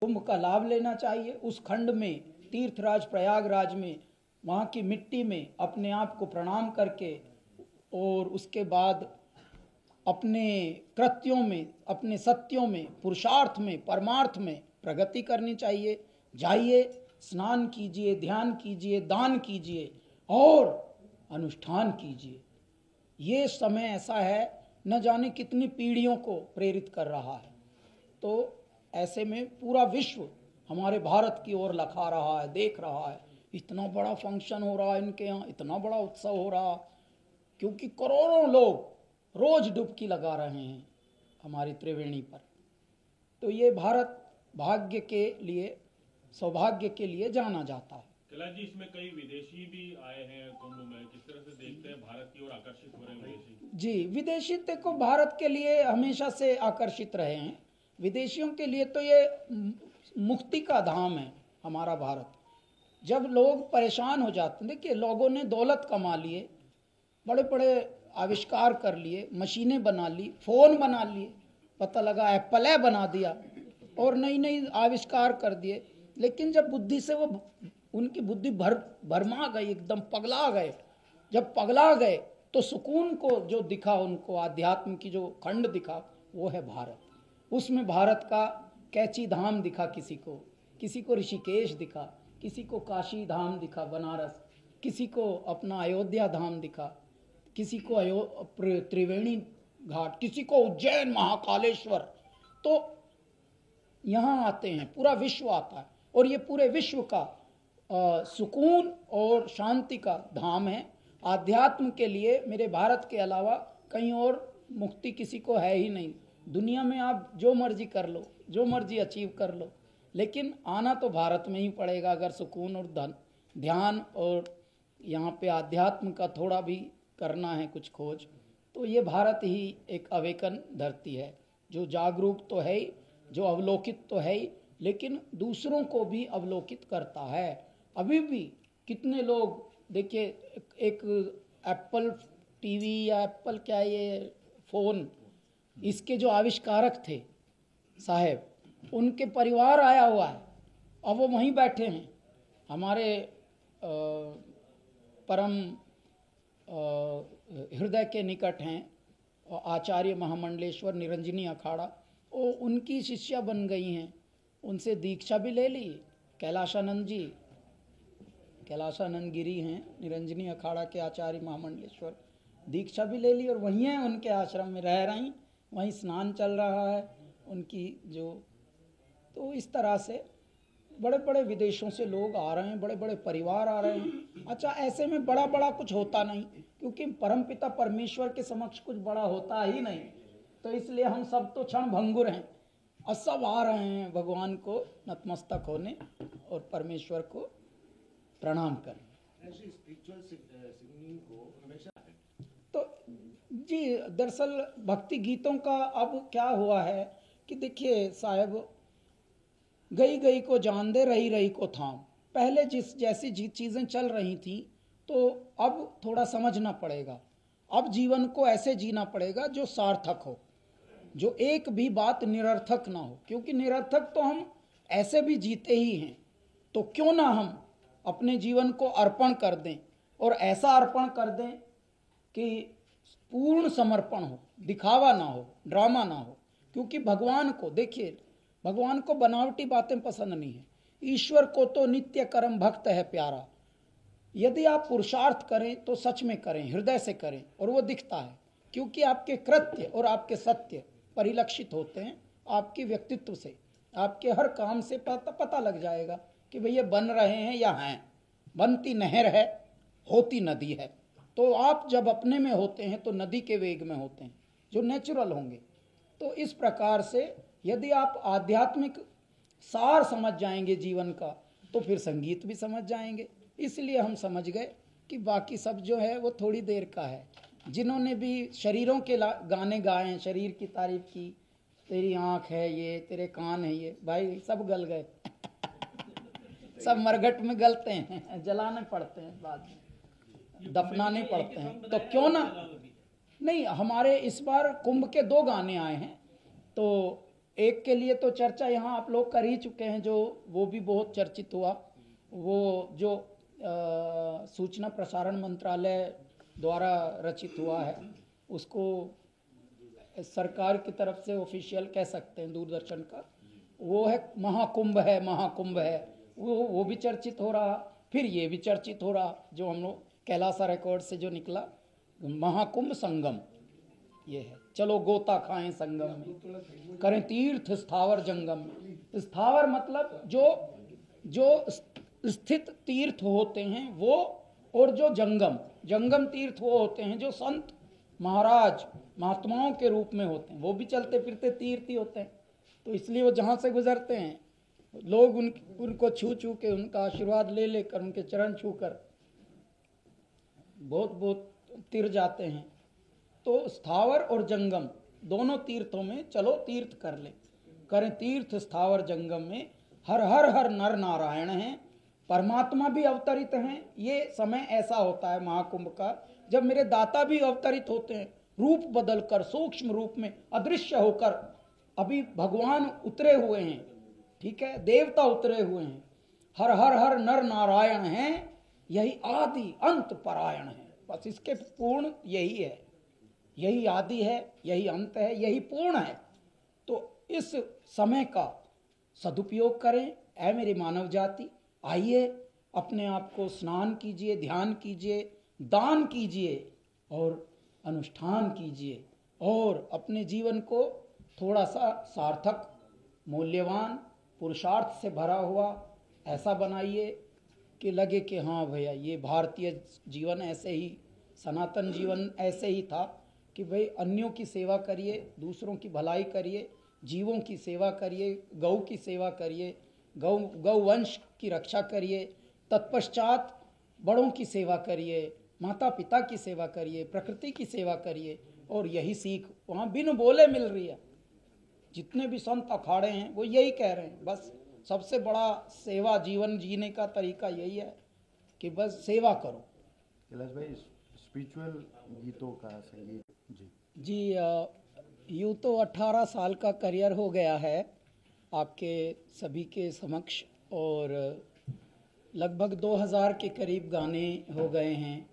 कुंभ का लाभ लेना चाहिए। उस खंड में तीर्थराज प्रयागराज में वहाँ की मिट्टी में अपने आप को प्रणाम करके और उसके बाद अपने कृत्यों में, अपने सत्यों में, पुरुषार्थ में, परमार्थ में प्रगति करनी चाहिए। जाइए, स्नान कीजिए, ध्यान कीजिए, दान कीजिए और अनुष्ठान कीजिए। ये समय ऐसा है, न जाने कितनी पीढ़ियों को प्रेरित कर रहा है। तो ऐसे में पूरा विश्व हमारे भारत की ओर लखा रहा है, देख रहा है। इतना बड़ा फंक्शन हो रहा है इनके यहाँ, इतना बड़ा उत्सव हो रहा, क्योंकि करोड़ों लोग रोज डुबकी लगा रहे हैं हमारी त्रिवेणी पर। तो ये भारत भाग्य के लिए, सौभाग्य के लिए जाना जाता है। कैलाश जी, इसमें कई विदेशी भी आए हैं कुंभ में, किस तरह से देखते हैं भारत की ओर आकर्षित हो रहे हैं विदेशी? जी, विदेशी देखो भारत के लिए हमेशा से आकर्षित रहे हैं। विदेशियों के लिए तो ये मुक्ति का धाम है हमारा भारत। जब लोग परेशान हो जाते हैं, देखिए लोगों ने दौलत कमा लिए, बड़े बड़े आविष्कार कर लिए, मशीनें बना ली, फोन बना लिए, पता लगा एप्पल बना दिया और नई नई आविष्कार कर दिए। लेकिन जब बुद्धि से वो, उनकी बुद्धि भरमा गई, एकदम पगला गए। जब पगला गए तो सुकून को जो दिखा उनको, आध्यात्म की जो खंड दिखा, वो है भारत। उसमें भारत का कैची धाम दिखा किसी को ऋषिकेश दिखा, किसी को काशी धाम दिखा बनारस, किसी को अपना अयोध्या धाम दिखा, किसी को त्रिवेणी घाट, किसी को उज्जैन महाकालेश्वर। तो यहाँ आते हैं, पूरा विश्व आता है और ये पूरे विश्व का सुकून और शांति का धाम है। आध्यात्म के लिए मेरे भारत के अलावा कहीं और मुक्ति किसी को है ही नहीं। दुनिया में आप जो मर्जी कर लो, जो मर्जी अचीव कर लो, लेकिन आना तो भारत में ही पड़ेगा अगर सुकून और ध्यान और यहाँ पे आध्यात्म का थोड़ा भी करना है कुछ खोज। तो ये भारत ही एक अवेकन धरती है, जो जागरूक तो है ही, जो अवलोकित तो है ही, लेकिन दूसरों को भी अवलोकित करता है। अभी भी कितने लोग, देखिए एक एप्पल टीवी या एप्पल क्या ये फ़ोन, इसके जो आविष्कारक थे साहब, उनके परिवार आया हुआ है, अब वो वहीं बैठे हैं। हमारे परम हृदय के निकट हैं आचार्य महामंडलेश्वर निरंजनी अखाड़ा, वो उनकी शिष्या बन गई हैं, उनसे दीक्षा भी ले ली। कैलाशानंद जी, कैलाशानंद गिरी हैं, निरंजनी अखाड़ा के आचार्य महामंडलेश्वर, दीक्षा भी ले ली और वहीं हैं, उनके आश्रम में रह रही, वहीं स्नान चल रहा है उनकी जो। तो इस तरह से बड़े बड़े विदेशों से लोग आ रहे हैं, बड़े बड़े परिवार आ रहे हैं। अच्छा, ऐसे में बड़ा बड़ा कुछ होता नहीं, क्योंकि परमपिता परमेश्वर के समक्ष कुछ बड़ा होता ही नहीं। तो इसलिए हम सब तो क्षण भंगुर हैं और सब आ रहे हैं भगवान को नतमस्तक होने और परमेश्वर को प्रणाम करने। तो जी, दरअसल भक्ति गीतों का अब क्या हुआ है कि देखिए साहब, गई गई को जान दे, रही रही को थाम। पहले जैसी चीज़ें चल रही थी, तो अब थोड़ा समझना पड़ेगा। अब जीवन को ऐसे जीना पड़ेगा जो सार्थक हो, जो एक भी बात निरर्थक ना हो, क्योंकि निरर्थक तो हम ऐसे भी जीते ही हैं। तो क्यों ना हम अपने जीवन को अर्पण कर दें, और ऐसा अर्पण कर दें कि पूर्ण समर्पण हो, दिखावा ना हो, ड्रामा ना हो। क्योंकि भगवान को देखिए, भगवान को बनावटी बातें पसंद नहीं है। ईश्वर को तो नित्य कर्म भक्त है प्यारा। यदि आप पुरुषार्थ करें तो सच में करें, हृदय से करें, और वो दिखता है, क्योंकि आपके कृत्य और आपके सत्य परिलक्षित होते हैं आपके व्यक्तित्व से। आपके हर काम से पता लग जाएगा कि भैया बन रहे हैं या हैं। बनती नहर है, होती नदी है। तो आप जब अपने में होते हैं तो नदी के वेग में होते हैं, जो नेचुरल होंगे। तो इस प्रकार से यदि आप आध्यात्मिक सार समझ जाएंगे जीवन का, तो फिर संगीत भी समझ जाएंगे। इसलिए हम समझ गए कि बाकी सब जो है वो थोड़ी देर का है। जिन्होंने भी शरीरों के गाने गाए हैं, शरीर की तारीफ की, तेरी आँख है ये, तेरे कान है ये, भाई सब गल गए सब मरघट में गलते हैं, जलाने पड़ते हैं, बाद में दफनाने पड़ते हैं। तो क्यों ना, नहीं, हमारे इस बार कुंभ के 2 गाने आए हैं। तो एक के लिए तो चर्चा यहाँ आप लोग कर ही चुके हैं, जो वो भी बहुत चर्चित हुआ, वो जो सूचना प्रसारण मंत्रालय द्वारा रचित हुआ है, उसको सरकार की तरफ से ऑफिशियल कह सकते हैं दूरदर्शन का, वो है महाकुंभ है, महाकुंभ है, वो भी चर्चित हो रहा। फिर ये भी चर्चित हो रहा जो हम लोग कैलासा रिकॉर्ड से जो निकला, महाकुंभ संगम ये है। चलो गोता खाएं संगम में, करें तीर्थ स्थावर जंगम में। स्थावर मतलब जो स्थित तीर्थ होते हैं वो, और जो जंगम तीर्थ वो होते हैं जो संत महाराज महात्माओं के रूप में होते हैं, वो भी चलते फिरते तीर्थ ही होते हैं। तो इसलिए वो जहाँ से गुजरते हैं लोग उनको छू छू के, उनका आशीर्वाद ले लेकर, उनके चरण छू कर बहुत बहुत तिर जाते हैं। तो स्थावर और जंगम दोनों तीर्थों में चलो तीर्थ कर ले, करें तीर्थ स्थावर जंगम में। हर हर हर नर नारायण हैं, परमात्मा भी अवतरित हैं। ये समय ऐसा होता है महाकुंभ का जब मेरे दाता भी अवतरित होते हैं, रूप बदलकर, सूक्ष्म रूप में अदृश्य होकर। अभी भगवान उतरे हुए हैं, ठीक है, देवता उतरे हुए हैं। हर हर हर नर नारायण हैं, यही आदि अंत परायण है। बस इसके पूर्ण यही है, यही आदि है, यही अंत है, यही पूर्ण है। तो इस समय का सदुपयोग करें। ऐ मेरी मानव जाति, आइए अपने आप को स्नान कीजिए, ध्यान कीजिए, दान कीजिए और अनुष्ठान कीजिए, और अपने जीवन को थोड़ा सा सार्थक, मूल्यवान, पुरुषार्थ से भरा हुआ ऐसा बनाइए कि लगे कि हाँ भैया ये भारतीय जीवन ऐसे ही, सनातन जीवन ऐसे ही था कि भाई अन्यों की सेवा करिए, दूसरों की भलाई करिए, जीवों की सेवा करिए, गौ की सेवा करिए, गौवंश की रक्षा करिए, तत्पश्चात बड़ों की सेवा करिए, माता पिता की सेवा करिए, प्रकृति की सेवा करिए। और यही सीख वहाँ बिन बोले मिल रही है। जितने भी संत अखाड़े हैं वो यही कह रहे हैं, बस सबसे बड़ा सेवा जीवन जीने का तरीका यही है कि बस सेवा करो। कैलाश भाई, स्पिरिचुअल गीतों का संगीत जी यूँ तो 18 साल का करियर हो गया है आपके सभी के समक्ष, और लगभग 2000 के करीब गाने हो गए हैं,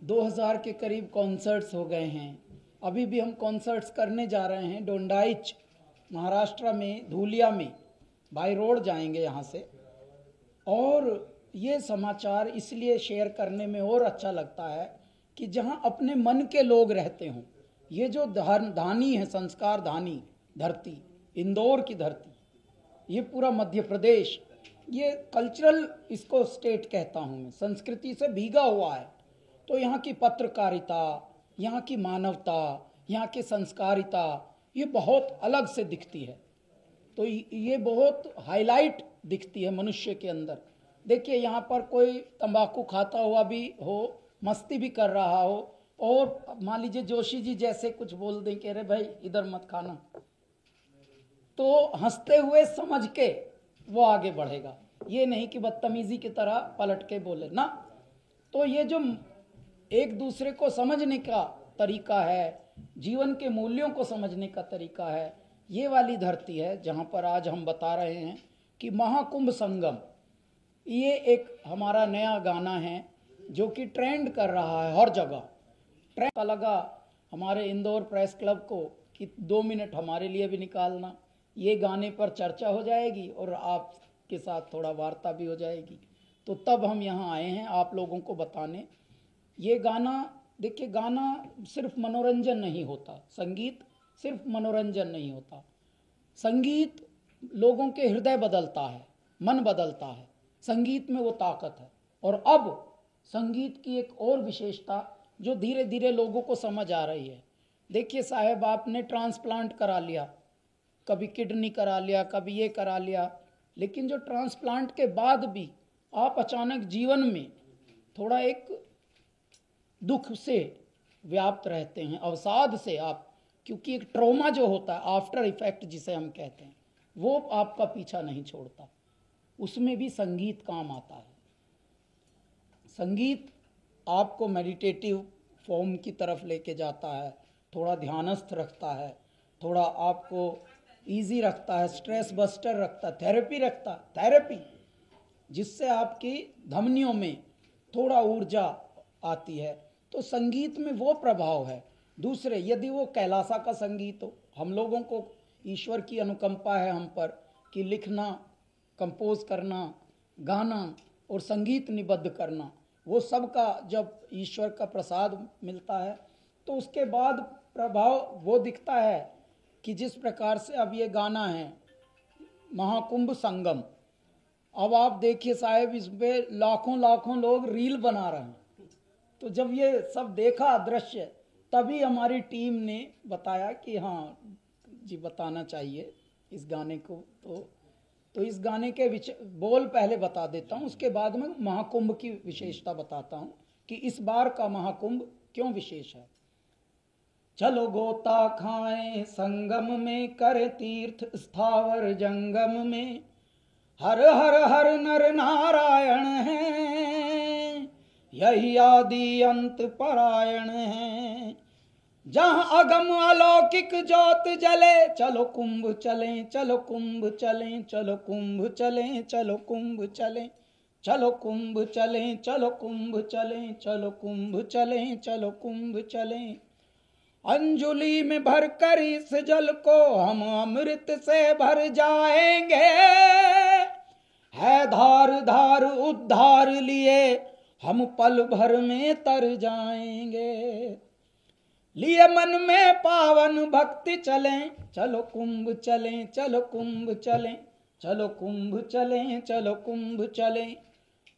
2000 के करीब कॉन्सर्ट्स हो गए हैं। अभी भी हम कॉन्सर्ट्स करने जा रहे हैं डोंडाइच महाराष्ट्र में, धूलिया में, बाई रोड जाएंगे यहाँ से। और ये समाचार इसलिए शेयर करने में और अच्छा लगता है कि जहाँ अपने मन के लोग रहते हों। ये जो धानी है, संस्कार धानी धरती, इंदौर की धरती, ये पूरा मध्य प्रदेश, ये कल्चरल इसको स्टेट कहता हूँ मैं, संस्कृति से भीगा हुआ है। तो यहाँ की पत्रकारिता, यहाँ की मानवता, यहाँ की संस्कारिता ये बहुत अलग से दिखती है। तो ये बहुत हाईलाइट दिखती है मनुष्य के अंदर। देखिए यहाँ पर कोई तंबाकू खाता हुआ भी हो, मस्ती भी कर रहा हो, और मान लीजिए जोशी जी जैसे कुछ बोल दें कि अरे भाई इधर मत खाना, तो हंसते हुए समझ के वो आगे बढ़ेगा, ये नहीं कि बदतमीजी की तरह पलट के बोले ना। तो ये जो एक दूसरे को समझने का तरीका है, जीवन के मूल्यों को समझने का तरीका है, ये वाली धरती है जहाँ पर आज हम बता रहे हैं कि महाकुंभ संगम। ये एक हमारा नया गाना है जो कि ट्रेंड कर रहा है हर जगह। ट्रेंड का लगा हमारे इंदौर प्रेस क्लब को कि 2 मिनट हमारे लिए भी निकालना, ये गाने पर चर्चा हो जाएगी और आपके साथ थोड़ा वार्ता भी हो जाएगी। तो तब हम यहाँ आए हैं आप लोगों को बताने। ये गाना, देखिए गाना सिर्फ मनोरंजन नहीं होता, संगीत सिर्फ मनोरंजन नहीं होता, संगीत लोगों के हृदय बदलता है, मन बदलता है, संगीत में वो ताकत है। और अब संगीत की एक और विशेषता जो धीरे धीरे लोगों को समझ आ रही है। देखिए साहब, आपने ट्रांसप्लांट करा लिया, कभी किडनी करा लिया, कभी ये करा लिया, लेकिन जो ट्रांसप्लांट के बाद भी आप अचानक जीवन में थोड़ा एक दुख से व्याप्त रहते हैं, अवसाद से आप, क्योंकि एक ट्रॉमा जो होता है, आफ्टर इफेक्ट जिसे हम कहते हैं, वो आपका पीछा नहीं छोड़ता। उसमें भी संगीत काम आता है। संगीत आपको मेडिटेटिव फॉर्म की तरफ लेके जाता है, थोड़ा ध्यानस्थ रखता है, थोड़ा आपको इजी रखता है, स्ट्रेस बस्टर रखता है, थेरेपी रखता है, थेरेपी जिससे आपकी धमनियों में थोड़ा ऊर्जा आती है। तो संगीत में वो प्रभाव है। दूसरे, यदि वो कैलासा का संगीत हो, हम लोगों को ईश्वर की अनुकंपा है हम पर कि लिखना, कंपोज करना, गाना और संगीत निबद्ध करना, वो सब का जब ईश्वर का प्रसाद मिलता है तो उसके बाद प्रभाव वो दिखता है कि जिस प्रकार से अब ये गाना है महाकुंभ संगम, अब आप देखिए साहब, इस पे लाखों लाखों लोग रील बना रहे हैं। तो जब ये सब देखा दृश्य, तभी हमारी टीम ने बताया कि हाँ जी बताना चाहिए इस गाने को। तो इस गाने के बोल पहले बता देता हूँ, उसके बाद में महाकुंभ की विशेषता बताता हूँ कि इस बार का महाकुंभ क्यों विशेष है। चलो गोता खाएं संगम में, कर तीर्थ स्थावर जंगम में, हर हर हर नर नारायण है, यही आदि अंत परायण है, जहां अगम अलौकिक ज्योत जले, चलो कुंभ चलें, चलो कुंभ चलें, चलो कुंभ चलें, चलो कुंभ चलें, चलो कुंभ चलें, चलो कुंभ चलें, चलो कुंभ चलें, चलो कुंभ चलें। अंजुलि में भर कर इस जल को हम अमृत से भर जाएंगे, है धार धार उद्धार लिए हम पल भर में तर जाएंगे, लिए मन में पावन भक्ति चलें, चलो कुंभ चलें, चलो कुंभ चलें, चलो कुंभ चलें, चलो कुंभ चलें।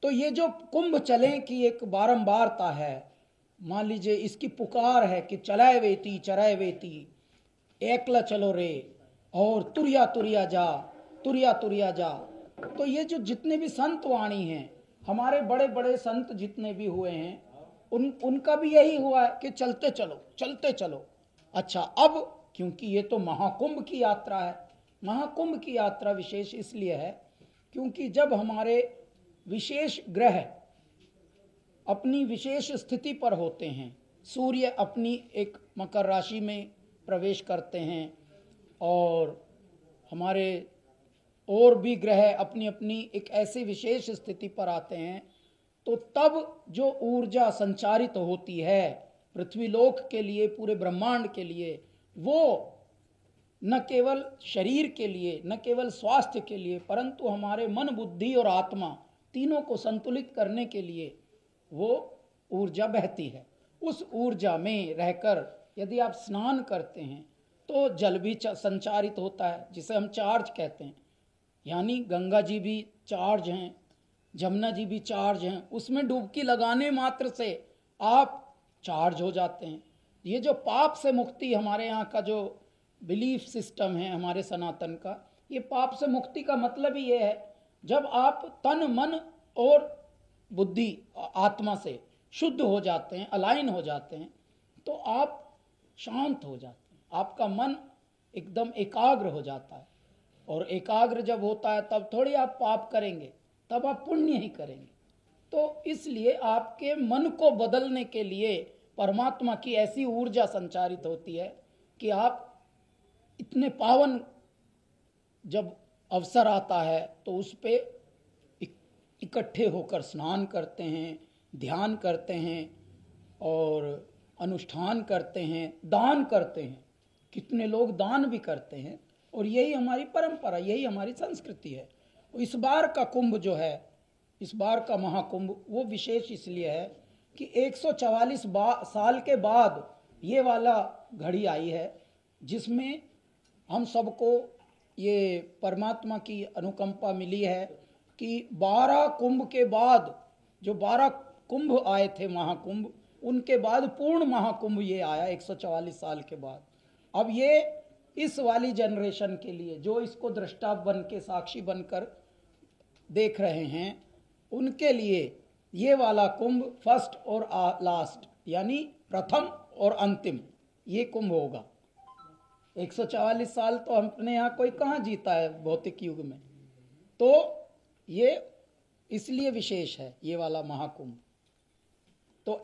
तो ये जो कुंभ चलें की एक बारंबारता है, मान लीजिए इसकी पुकार है कि चराय वेती एकला चलो रे, और तुरिया तुरिया जा, तुरिया तुरिया जा। तो ये जो जितने भी संत वाणी हैं, हमारे बड़े बड़े संत जितने भी हुए हैं, उनका भी यही हुआ है कि चलते चलो, चलते चलो। अच्छा, अब क्योंकि ये तो महाकुंभ की यात्रा है, महाकुंभ की यात्रा विशेष इसलिए है क्योंकि जब हमारे विशेष ग्रह अपनी विशेष स्थिति पर होते हैं, सूर्य अपनी एक मकर राशि में प्रवेश करते हैं और हमारे और भी ग्रह अपनी अपनी एक ऐसी विशेष स्थिति पर आते हैं, तो तब जो ऊर्जा संचारित होती है पृथ्वीलोक के लिए, पूरे ब्रह्मांड के लिए, वो न केवल शरीर के लिए, न केवल स्वास्थ्य के लिए, परंतु हमारे मन, बुद्धि और आत्मा तीनों को संतुलित करने के लिए वो ऊर्जा बहती है। उस ऊर्जा में रहकर यदि आप स्नान करते हैं तो जल भी संचारित होता है, जिसे हम चार्ज कहते हैं। यानी गंगा जी भी चार्ज हैं, जमुना जी भी चार्ज हैं, उसमें डुबकी लगाने मात्र से आप चार्ज हो जाते हैं। ये जो पाप से मुक्ति, हमारे यहाँ का जो बिलीफ सिस्टम है हमारे सनातन का, ये पाप से मुक्ति का मतलब ही ये है, जब आप तन मन और बुद्धि आत्मा से शुद्ध हो जाते हैं, अलाइन हो जाते हैं, तो आप शांत हो जाते हैं, आपका मन एकदम एकाग्र हो जाता है। और एकाग्र जब होता है तब थोड़ी आप पाप करेंगे, तब आप पुण्य ही करेंगे। तो इसलिए आपके मन को बदलने के लिए परमात्मा की ऐसी ऊर्जा संचारित होती है कि आप इतने पावन जब अवसर आता है तो उस पे इकट्ठे होकर स्नान करते हैं, ध्यान करते हैं और अनुष्ठान करते हैं, दान करते हैं। कितने लोग दान भी करते हैं, और यही हमारी परंपरा, यही हमारी संस्कृति है। इस बार का कुंभ जो है, इस बार का महाकुंभ, वो विशेष इसलिए है कि 144 साल के बाद ये वाला घड़ी आई है, जिसमें हम सबको ये परमात्मा की अनुकंपा मिली है कि 12 कुंभ के बाद, जो 12 कुंभ आए थे महाकुंभ, उनके बाद पूर्ण महाकुंभ ये आया 144 साल के बाद। अब ये इस वाली जनरेशन के लिए, जो इसको दृष्टा बन के, साक्षी बनकर देख रहे हैं, उनके लिए ये वाला कुंभ फर्स्ट और लास्ट, यानी प्रथम और अंतिम, ये कुंभ होगा। 144 साल तो अपने यहाँ कोई कहाँ जीता है भौतिक युग में, तो ये इसलिए विशेष है ये वाला महाकुंभ। तो